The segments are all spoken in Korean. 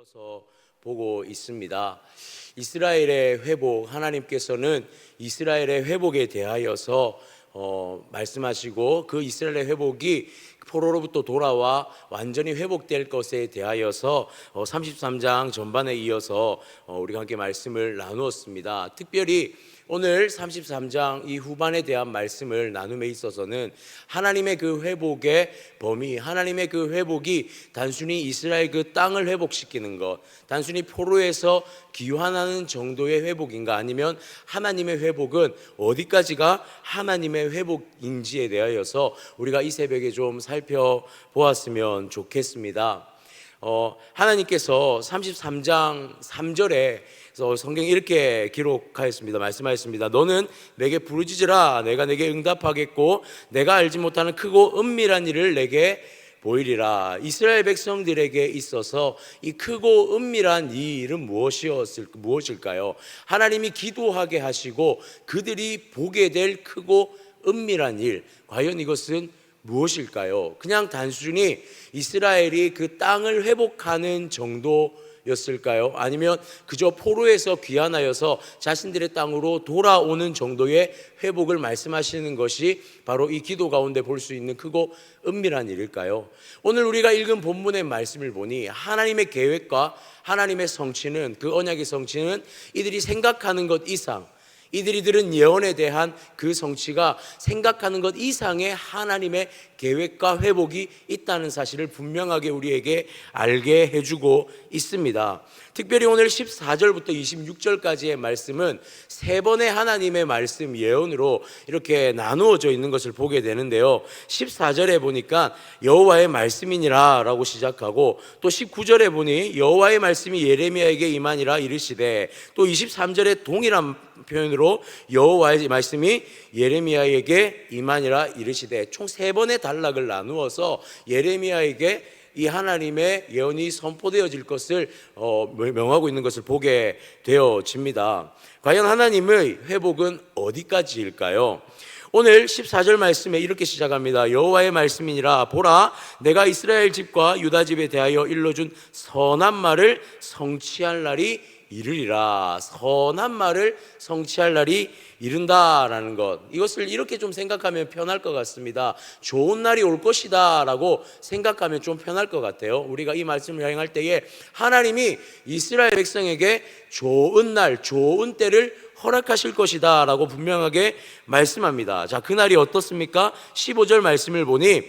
이어서 보고 있습니다. 이스라엘의 회복, 하나님께서는 이스라엘의 회복에 대하여서 말씀하시고 그 이스라엘의 회복이 포로로부터 돌아와 완전히 회복될 것에 대하여서 33장 전반에 이어서 우리가 함께 말씀을 나누었습니다. 특별히 오늘 33장 이 후반에 대한 말씀을 나눔에 있어서는 하나님의 그 회복의 범위, 하나님의 그 회복이 단순히 이스라엘 그 땅을 회복시키는 것, 단순히 포로에서 귀환하는 정도의 회복인가, 아니면 하나님의 회복은 어디까지가 하나님의 회복인지에 대하여서 우리가 이 새벽에 좀 살펴보았으면 좋겠습니다. 하나님께서 33장 3절에 성경에 이렇게 기록하였습니다. 말씀하였습니다. 너는 내게 부르짖으라. 내가 내게 응답하겠고 내가 알지 못하는 크고 은밀한 일을 내게 보이리라. 이스라엘 백성들에게 있어서 이 크고 은밀한 이 일은 무엇일까요? 하나님이 기도하게 하시고 그들이 보게 될 크고 은밀한 일, 과연 이것은 무엇일까요? 그냥 단순히 이스라엘이 그 땅을 회복하는 정도였을까요? 아니면 그저 포로에서 귀환하여서 자신들의 땅으로 돌아오는 정도의 회복을 말씀하시는 것이 바로 이 기도 가운데 볼 수 있는 크고 은밀한 일일까요? 오늘 우리가 읽은 본문의 말씀을 보니 하나님의 계획과 하나님의 성취는, 그 언약의 성취는 이들이 생각하는 것 이상, 이들이 들은 예언에 대한 그 성취가 생각하는 것 이상의 하나님의 계획과 회복이 있다는 사실을 분명하게 우리에게 알게 해주고 있습니다. 특별히 오늘 14절부터 26절까지의 말씀은 세 번의 하나님의 말씀 예언으로 이렇게 나누어져 있는 것을 보게 되는데요, 14절에 보니까 여호와의 말씀이니라 라고 시작하고, 또 19절에 보니 여호와의 말씀이 예레미야에게 임하니라 이르시되, 또 23절에 동일한 표현으로 여호와의 말씀이 예레미야에게 임하니라 이르시되, 총 세 번의 단락을 나누어서 예레미야에게 이 하나님의 예언이 선포되어질 것을 명하고 있는 것을 보게 되어집니다. 과연 하나님의 회복은 어디까지일까요? 오늘 14절 말씀에 이렇게 시작합니다. 여호와의 말씀이니라. 보라, 내가 이스라엘 집과 유다 집에 대하여 일러준 선한 말을 성취할 날이 이르리라. 선한 말을 성취할 날이 이른다라는 것, 이것을 이렇게 좀 생각하면 편할 것 같습니다. 좋은 날이 올 것이다 라고 생각하면 좀 편할 것 같아요. 우리가 이 말씀을 행할 때에 하나님이 이스라엘 백성에게 좋은 날, 좋은 때를 허락하실 것이다 라고 분명하게 말씀합니다. 자, 그날이 어떻습니까? 15절 말씀을 보니,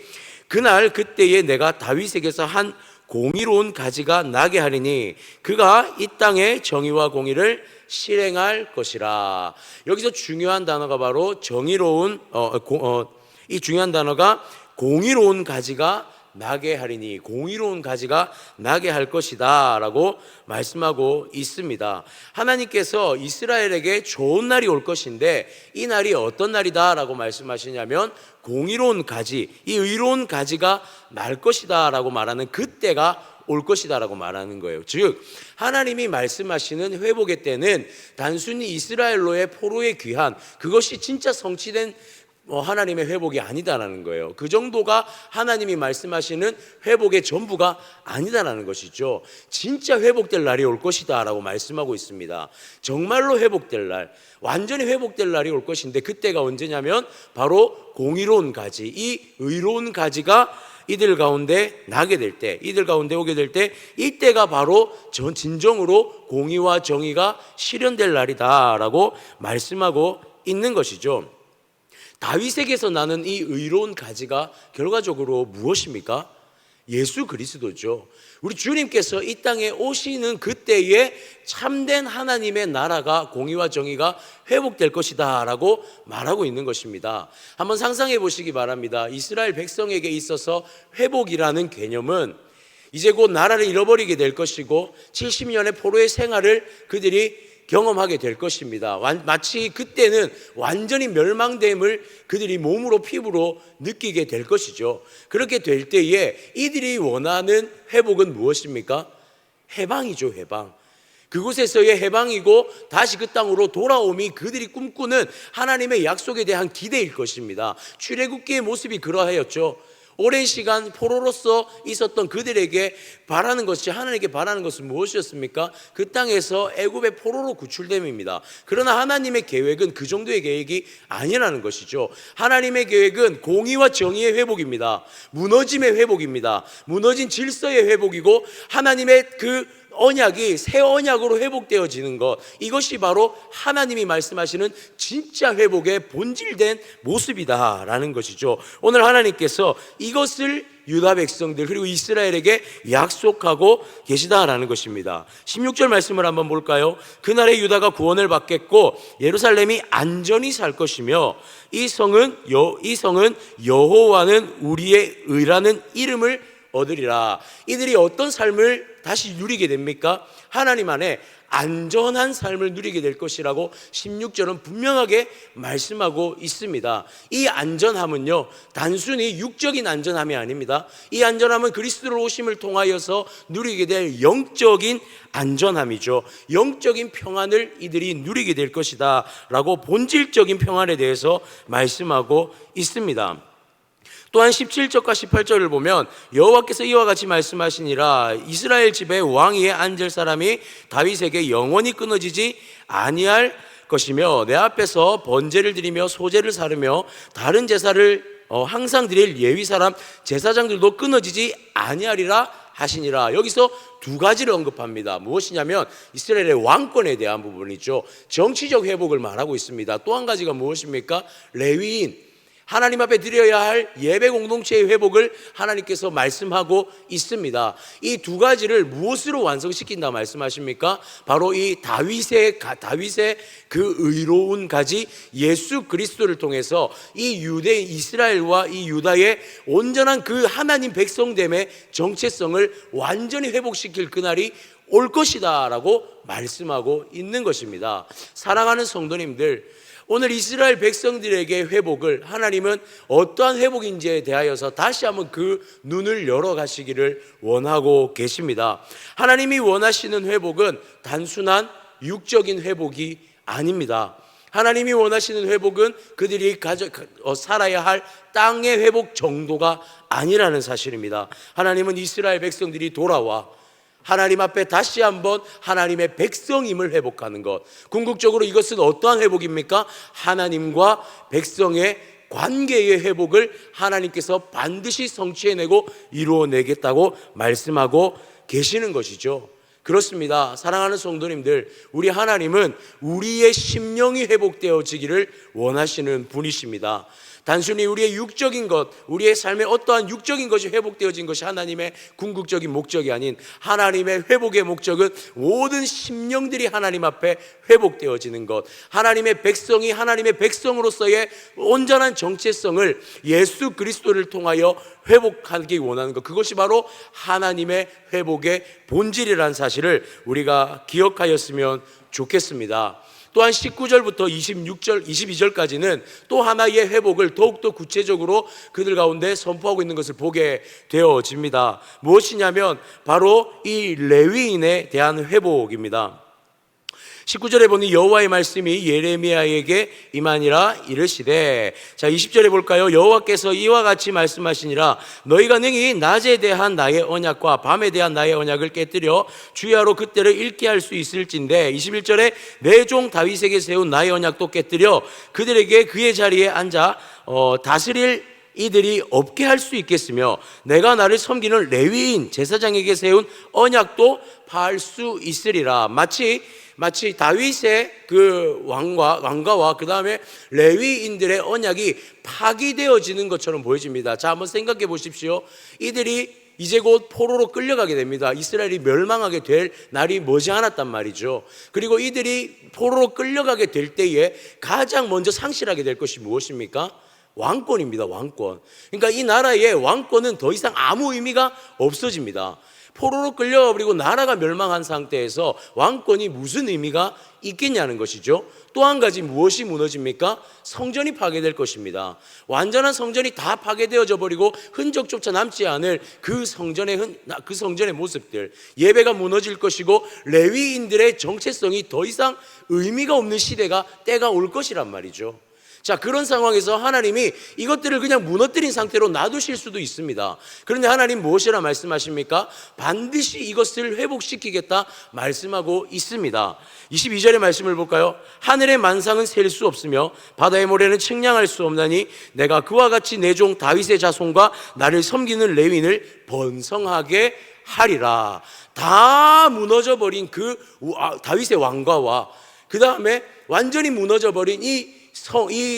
그날 그때에 내가 다윗에게서 한 공의로운 가지가 나게 하리니 그가 이 땅에 정의와 공의를 실행할 것이라. 여기서 중요한 단어가 바로 정의로운, 이 중요한 단어가 공의로운 가지가 나게 하리니, 공의로운 가지가 나게 할 것이다 라고 말씀하고 있습니다. 하나님께서 이스라엘에게 좋은 날이 올 것인데 이 날이 어떤 날이다 라고 말씀하시냐면, 공의로운 가지, 이 의로운 가지가 날 것이다 라고 말하는 그때가 올 것이다 라고 말하는 거예요. 즉 하나님이 말씀하시는 회복의 때는 단순히 이스라엘로의 포로의 귀환, 그것이 진짜 성취된 하나님의 회복이 아니다라는 거예요. 그 정도가 하나님이 말씀하시는 회복의 전부가 아니다라는 것이죠. 진짜 회복될 날이 올 것이다 라고 말씀하고 있습니다. 정말로 회복될 날, 완전히 회복될 날이 올 것인데 그때가 언제냐면 바로 공의로운 가지, 이 의로운 가지가 이들 가운데 나게 될 때, 이들 가운데 오게 될 때, 이때가 바로 진정으로 공의와 정의가 실현될 날이다 라고 말씀하고 있는 것이죠. 다윗에게서 나는 이 의로운 가지가 결과적으로 무엇입니까? 예수 그리스도죠. 우리 주님께서 이 땅에 오시는 그때에 참된 하나님의 나라가, 공의와 정의가 회복될 것이다 라고 말하고 있는 것입니다. 한번 상상해 보시기 바랍니다. 이스라엘 백성에게 있어서 회복이라는 개념은 이제 곧 나라를 잃어버리게 될 것이고 70년의 포로의 생활을 그들이 경험하게 될 것입니다. 마치 그때는 완전히 멸망됨을 그들이 몸으로 피부로 느끼게 될 것이죠. 그렇게 될 때에 이들이 원하는 회복은 무엇입니까? 해방이죠. 해방. 그곳에서의 해방이고 다시 그 땅으로 돌아옴이 그들이 꿈꾸는 하나님의 약속에 대한 기대일 것입니다. 출애굽기의 모습이 그러하였죠. 오랜 시간 포로로서 있었던 그들에게 바라는 것이, 하나님께 바라는 것은 무엇이었습니까? 그 땅에서 애굽의 포로로 구출됨입니다. 그러나 하나님의 계획은 그 정도의 계획이 아니라는 것이죠. 하나님의 계획은 공의와 정의의 회복입니다. 무너짐의 회복입니다. 무너진 질서의 회복이고, 하나님의 그 언약이 새 언약으로 회복되어지는 것, 이것이 바로 하나님이 말씀하시는 진짜 회복의 본질된 모습이다라는 것이죠. 오늘 하나님께서 이것을 유다 백성들 그리고 이스라엘에게 약속하고 계시다라는 것입니다. 16절 말씀을 한번 볼까요? 그날에 유다가 구원을 받겠고 예루살렘이 안전히 살 것이며 이 성은 여호와는 우리의 의라는 이름을 얻으리라. 이들이 어떤 삶을 다시 누리게 됩니까? 하나님 안에 안전한 삶을 누리게 될 것이라고 16절은 분명하게 말씀하고 있습니다. 이 안전함은요, 단순히 육적인 안전함이 아닙니다. 이 안전함은 그리스도로 오심을 통하여서 누리게 될 영적인 안전함이죠. 영적인 평안을 이들이 누리게 될 것이다 라고 본질적인 평안에 대해서 말씀하고 있습니다. 또한 17절과 18절을 보면 여호와께서 이와 같이 말씀하시니라. 이스라엘 집에 왕 위에 앉을 사람이 다윗에게 영원히 끊어지지 아니할 것이며 내 앞에서 번제를 드리며 소제를 사르며 다른 제사를 항상 드릴 예위 사람 제사장들도 끊어지지 아니하리라 하시니라. 여기서 두 가지를 언급합니다. 무엇이냐면 이스라엘의 왕권에 대한 부분이죠. 정치적 회복을 말하고 있습니다. 또 한 가지가 무엇입니까? 레위인, 하나님 앞에 드려야 할 예배 공동체의 회복을 하나님께서 말씀하고 있습니다. 이 두 가지를 무엇으로 완성시킨다 말씀하십니까? 바로 이 다윗의 그 의로운 가지 예수 그리스도를 통해서 이 유대 이스라엘과 이 유다의 온전한 그 하나님 백성됨의 정체성을 완전히 회복시킬 그날이 올 것이다 라고 말씀하고 있는 것입니다. 사랑하는 성도님들, 오늘 이스라엘 백성들에게 회복을 하나님은 어떠한 회복인지에 대하여서 다시 한번 그 눈을 열어가시기를 원하고 계십니다. 하나님이 원하시는 회복은 단순한 육적인 회복이 아닙니다. 하나님이 원하시는 회복은 그들이 살아야 할 땅의 회복 정도가 아니라는 사실입니다. 하나님은 이스라엘 백성들이 돌아와 하나님 앞에 다시 한번 하나님의 백성임을 회복하는 것, 궁극적으로 이것은 어떠한 회복입니까? 하나님과 백성의 관계의 회복을 하나님께서 반드시 성취해내고 이루어내겠다고 말씀하고 계시는 것이죠. 그렇습니다. 사랑하는 성도님들, 우리 하나님은 우리의 심령이 회복되어지기를 원하시는 분이십니다. 단순히 우리의 육적인 것, 우리의 삶의 어떠한 육적인 것이 회복되어진 것이 하나님의 궁극적인 목적이 아닌 하나님의 회복의 목적은 모든 심령들이 하나님 앞에 회복되어지는 것, 하나님의 백성이 하나님의 백성으로서의 온전한 정체성을 예수 그리스도를 통하여 회복하기 원하는 것, 그것이 바로 하나님의 회복의 본질이라는 사실을 우리가 기억하였으면 좋겠습니다. 또한 19절부터 22절까지는 또 하나의 회복을 더욱더 구체적으로 그들 가운데 선포하고 있는 것을 보게 되어집니다. 무엇이냐면 바로 이 레위인에 대한 회복입니다. 19절에 보니 여호와의 말씀이 예레미야에게 임하니라 이르시되, 자 20절에 볼까요? 여호와께서 이와 같이 말씀하시니라. 너희가 능히 낮에 대한 나의 언약과 밤에 대한 나의 언약을 깨뜨려 주야로 그때를 읽게 할 수 있을진데, 21절에 내 종 다윗에게 세운 나의 언약도 깨뜨려 그들에게 그의 자리에 앉아 다스릴 이들이 없게 할 수 있겠으며 내가 나를 섬기는 레위인 제사장에게 세운 언약도 파할 수 있으리라. 마치 다윗의 그 왕가와 그 다음에 레위인들의 언약이 파기되어지는 것처럼 보여집니다. 자, 한번 생각해 보십시오. 이들이 이제 곧 포로로 끌려가게 됩니다. 이스라엘이 멸망하게 될 날이 머지않았단 말이죠. 그리고 이들이 포로로 끌려가게 될 때에 가장 먼저 상실하게 될 것이 무엇입니까? 왕권입니다. 왕권. 그러니까 이 나라의 왕권은 더 이상 아무 의미가 없어집니다. 포로로 끌려가버리고 나라가 멸망한 상태에서 왕권이 무슨 의미가 있겠냐는 것이죠. 또 한 가지 무엇이 무너집니까? 성전이 파괴될 것입니다. 완전한 성전이 다 파괴되어져 버리고 흔적조차 남지 않을 그 성전의 모습들, 예배가 무너질 것이고 레위인들의 정체성이 더 이상 의미가 없는 시대가 때가 올 것이란 말이죠. 자, 그런 상황에서 하나님이 이것들을 그냥 무너뜨린 상태로 놔두실 수도 있습니다. 그런데 하나님 무엇이라 말씀하십니까? 반드시 이것을 회복시키겠다 말씀하고 있습니다. 22절의 말씀을 볼까요? 하늘의 만상은 셀 수 없으며 바다의 모래는 측량할 수 없나니 내가 그와 같이 내 종 다윗의 자손과 나를 섬기는 레위인을 번성하게 하리라. 다 무너져버린 그 다윗의 왕가와 그 다음에 완전히 무너져버린 이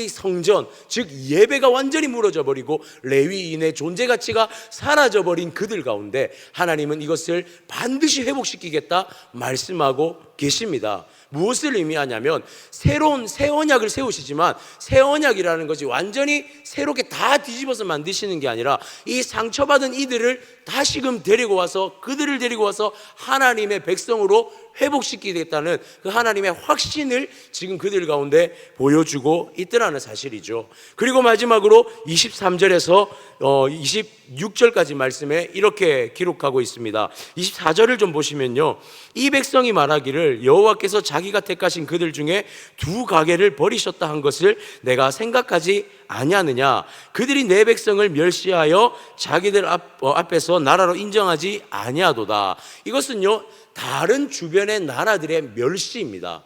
성전, 즉 예배가 완전히 무너져 버리고 레위인의 존재 가치가 사라져 버린 그들 가운데 하나님은 이것을 반드시 회복시키겠다 말씀하고 계십니다. 무엇을 의미하냐면 새로운 새 언약을 세우시지만 새 언약이라는 것이 완전히 새롭게 다 뒤집어서 만드시는 게 아니라 이 상처받은 이들을 다시금 데리고 와서 그들을 데리고 와서 하나님의 백성으로 회복시키겠다는 그 하나님의 확신을 지금 그들 가운데 보여주고 있더라는 사실이죠. 그리고 마지막으로 23절에서 26절까지 말씀에 이렇게 기록하고 있습니다. 24절을 좀 보시면요, 이 백성이 말하기를 여호와께서 자기가 택하신 그들 중에 두 가게를 버리셨다 한 것을 내가 생각하지 아니하느냐. 그들이 내 백성을 멸시하여 자기들 앞에서 나라로 인정하지 아니하도다. 이것은요, 다른 주변의 나라들의 멸시입니다.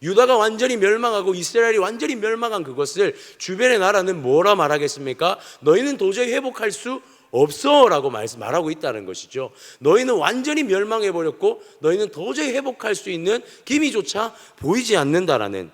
유다가 완전히 멸망하고 이스라엘이 완전히 멸망한 그것을 주변의 나라는 뭐라 말하겠습니까? 너희는 도저히 회복할 수 없어 라고 말하고 있다는 것이죠. 너희는 완전히 멸망해버렸고 너희는 도저히 회복할 수 있는 기미조차 보이지 않는다라는,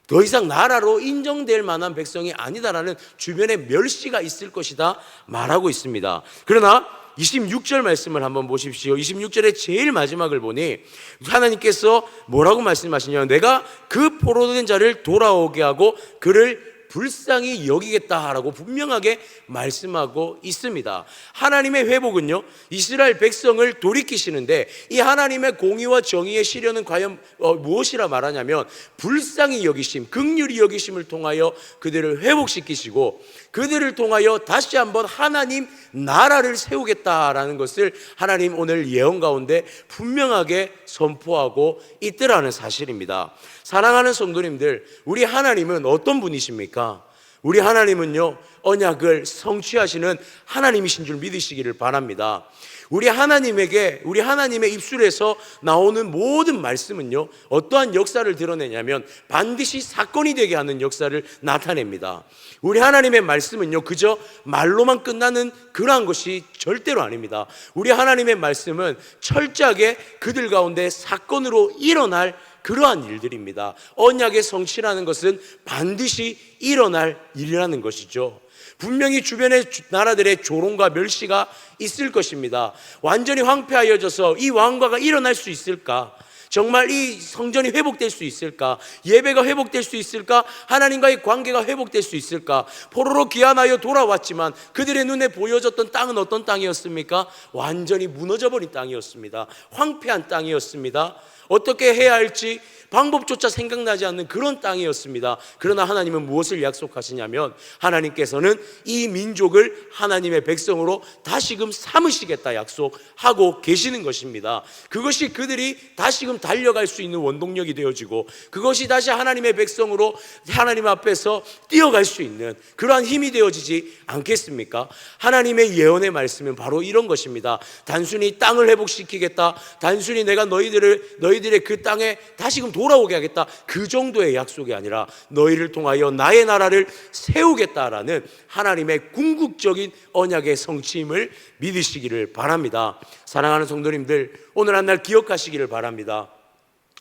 더 이상 나라로 인정될 만한 백성이 아니다라는 주변의 멸시가 있을 것이다 말하고 있습니다. 그러나 26절 말씀을 한번 보십시오. 26절의 제일 마지막을 보니 하나님께서 뭐라고 말씀하시냐면 내가 그 포로된 자를 돌아오게 하고 그를 불쌍히 여기겠다라고 분명하게 말씀하고 있습니다. 하나님의 회복은요, 이스라엘 백성을 돌이키시는데 이 하나님의 공의와 정의의 시련은 과연 무엇이라 말하냐면 불쌍히 여기심, 긍휼히 여기심을 통하여 그들을 회복시키시고 그들을 통하여 다시 한번 하나님 나라를 세우겠다라는 것을 하나님 오늘 예언 가운데 분명하게 선포하고 있더라는 사실입니다. 사랑하는 성도님들, 우리 하나님은 어떤 분이십니까? 우리 하나님은요, 언약을 성취하시는 하나님이신 줄 믿으시기를 바랍니다. 우리 하나님의 입술에서 나오는 모든 말씀은요, 어떠한 역사를 드러내냐면 반드시 사건이 되게 하는 역사를 나타냅니다. 우리 하나님의 말씀은요, 그저 말로만 끝나는 그러한 것이 절대로 아닙니다. 우리 하나님의 말씀은 철저하게 그들 가운데 사건으로 일어날 그러한 일들입니다. 언약의 성취라는 것은 반드시 일어날 일이라는 것이죠. 분명히 주변의 나라들의 조롱과 멸시가 있을 것입니다. 완전히 황폐하여져서 이 왕과가 일어날 수 있을까? 정말 이 성전이 회복될 수 있을까? 예배가 회복될 수 있을까? 하나님과의 관계가 회복될 수 있을까? 포로로 귀환하여 돌아왔지만 그들의 눈에 보여졌던 땅은 어떤 땅이었습니까? 완전히 무너져버린 땅이었습니다. 황폐한 땅이었습니다. 어떻게 해야 할지 방법조차 생각나지 않는 그런 땅이었습니다. 그러나 하나님은 무엇을 약속하시냐면 하나님께서는 이 민족을 하나님의 백성으로 다시금 삼으시겠다 약속하고 계시는 것입니다. 그것이 그들이 다시금 달려갈 수 있는 원동력이 되어지고 그것이 다시 하나님의 백성으로 하나님 앞에서 뛰어갈 수 있는 그러한 힘이 되어지지 않겠습니까? 하나님의 예언의 말씀은 바로 이런 것입니다. 단순히 땅을 회복시키겠다, 단순히 내가 너희들의 그 땅에 다시금 돌아오게 하겠다, 그 정도의 약속이 아니라 너희를 통하여 나의 나라를 세우겠다라는 하나님의 궁극적인 언약의 성취임을 믿으시기를 바랍니다. 사랑하는 성도님들, 오늘 한 날 기억하시기를 바랍니다.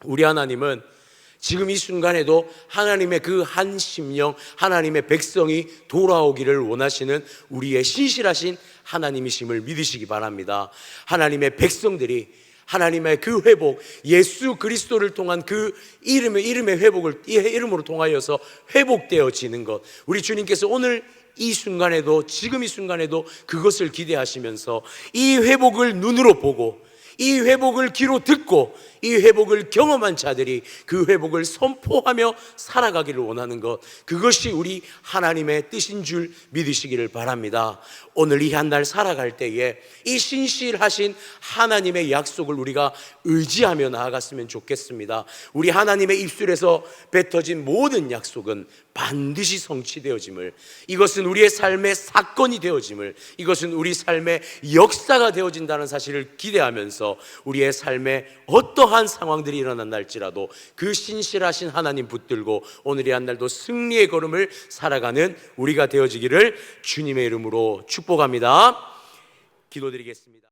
우리 하나님은 지금 이 순간에도 하나님의 그 한 심령, 하나님의 백성이 돌아오기를 원하시는 우리의 신실하신 하나님이심을 믿으시기 바랍니다. 하나님의 백성들이 하나님의 그 회복, 예수 그리스도를 통한 그 이름의 회복을 이 이름으로 통하여서 회복되어지는 것, 우리 주님께서 오늘 이 순간에도, 지금 이 순간에도 그것을 기대하시면서 이 회복을 눈으로 보고 이 회복을 귀로 듣고 이 회복을 경험한 자들이 그 회복을 선포하며 살아가기를 원하는 것, 그것이 우리 하나님의 뜻인 줄 믿으시기를 바랍니다. 오늘 이 한 날 살아갈 때에 이 신실하신 하나님의 약속을 우리가 의지하며 나아갔으면 좋겠습니다. 우리 하나님의 입술에서 뱉어진 모든 약속은 반드시 성취되어짐을, 이것은 우리의 삶의 사건이 되어짐을, 이것은 우리 삶의 역사가 되어진다는 사실을 기대하면서 우리의 삶에 어떠한 상황들이 일어난다 할지라도 그 신실하신 하나님 붙들고 오늘 이 한 날도 승리의 걸음을 살아가는 우리가 되어지기를 주님의 이름으로 축복합니다. 기도드리겠습니다.